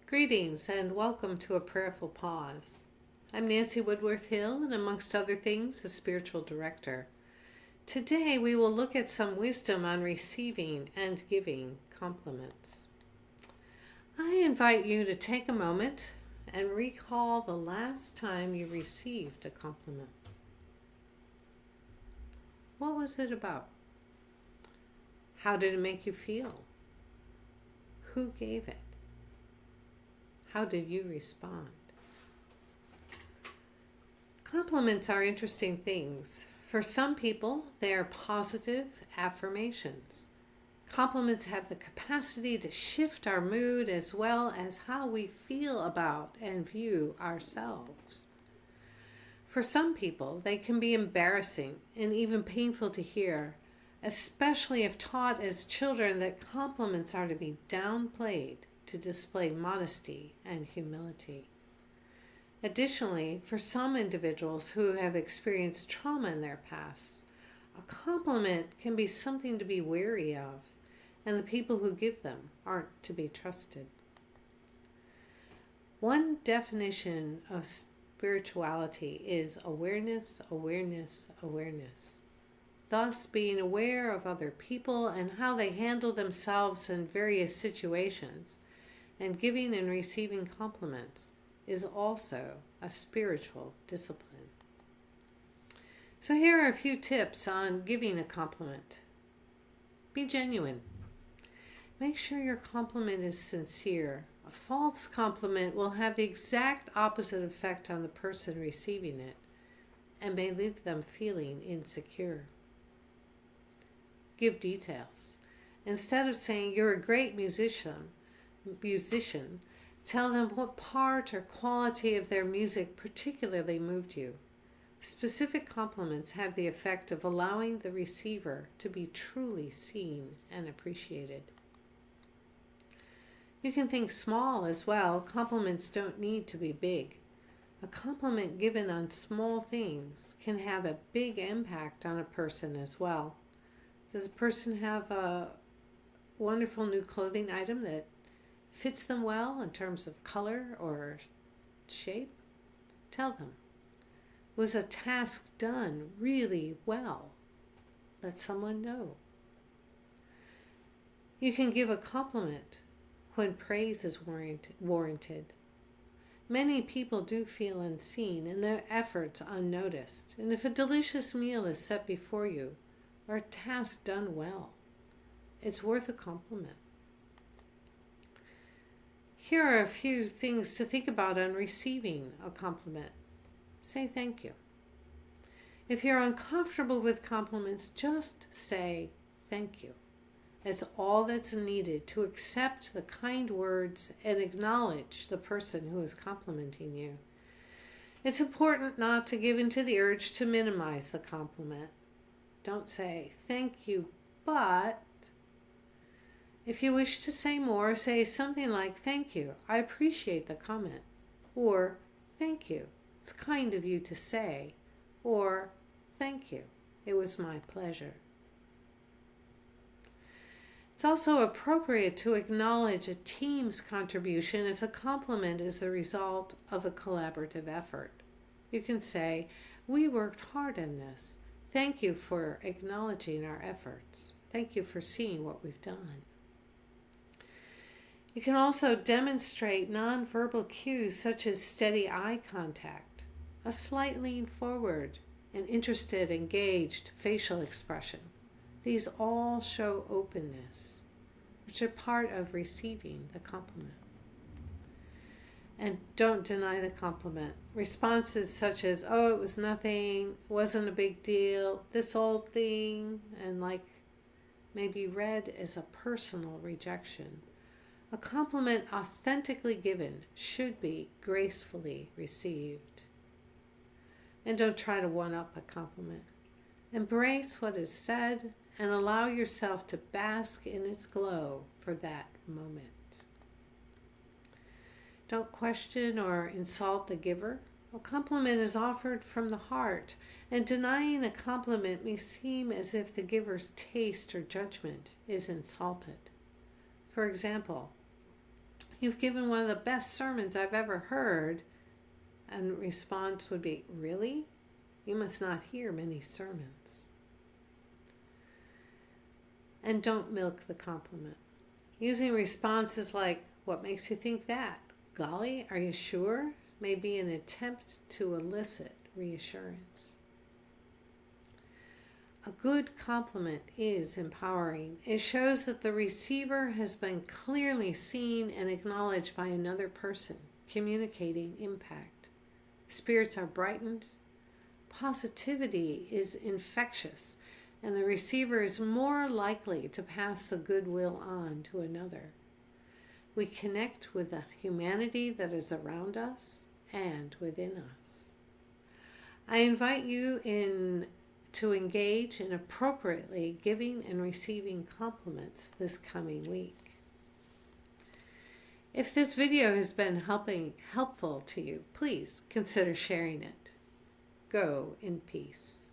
Greetings and welcome to a Prayerful Pause. I'm Nancy Woodworth-Hill and amongst other things, a spiritual director. Today we will look at some wisdom on receiving and giving compliments. I invite you to take a moment and recall the last time you received a compliment. What was it about? How did it make you feel? Who gave it? How did you respond? Compliments are interesting things. For some people, they are positive affirmations. Compliments have the capacity to shift our mood as well as how we feel about and view ourselves. For some people, they can be embarrassing and even painful to hear, especially if taught as children that compliments are to be downplayed to display modesty and humility. Additionally, for some individuals who have experienced trauma in their past, a compliment can be something to be wary of, and the people who give them aren't to be trusted. One definition of spirituality is awareness, awareness, awareness. Thus, being aware of other people and how they handle themselves in various situations, and giving and receiving compliments is also a spiritual discipline. So here are a few tips on giving a compliment. Be genuine. Make sure your compliment is sincere. A false compliment will have the exact opposite effect on the person receiving it and may leave them feeling insecure. Give details. Instead of saying you're a great musician, tell them what part or quality of their music particularly moved you. Specific compliments have the effect of allowing the receiver to be truly seen and appreciated. You can think small as well. Compliments don't need to be big. A compliment given on small things can have a big impact on a person as well. Does a person have a wonderful new clothing item that fits them well in terms of color or shape? Tell them. Was a task done really well? Let someone know. You can give a compliment when praise is warranted. Many people do feel unseen and their efforts unnoticed. And if a delicious meal is set before you or a task done well, it's worth a compliment. Here are a few things to think about on receiving a compliment. Say thank you. If you're uncomfortable with compliments, just say thank you. It's all that's needed to accept the kind words and acknowledge the person who is complimenting you. It's important not to give in to the urge to minimize the compliment. Don't say thank you, but if you wish to say more, say something like, thank you, I appreciate the comment. Or, thank you, it's kind of you to say. Or, thank you, it was my pleasure. It's also appropriate to acknowledge a team's contribution if a compliment is the result of a collaborative effort. You can say, we worked hard on this. Thank you for acknowledging our efforts. Thank you for seeing what we've done. You can also demonstrate nonverbal cues such as steady eye contact, a slight lean forward, an interested, engaged facial expression. These all show openness, which are part of receiving the compliment. And don't deny the compliment. Responses such as, oh, it was nothing, wasn't a big deal, this old thing, and may be read as a personal rejection. A compliment authentically given should be gracefully received. And don't try to one-up a compliment. Embrace what is said and allow yourself to bask in its glow for that moment. Don't question or insult the giver. A compliment is offered from the heart, and denying a compliment may seem as if the giver's taste or judgment is insulted. For example, You've given one of the best sermons I've ever heard. And response would be, really? You must not hear many sermons. And don't milk the compliment. Using responses like, what makes you think that? Golly, are you sure? May be an attempt to elicit reassurance. A good compliment is empowering. It shows that the receiver has been clearly seen and acknowledged by another person, communicating impact. Spirits are brightened. Positivity is infectious, and the receiver is more likely to pass the goodwill on to another. We connect with the humanity that is around us and within us. I invite you to engage in appropriately giving and receiving compliments this coming week. If this video has been helpful to you, please consider sharing it. Go in peace.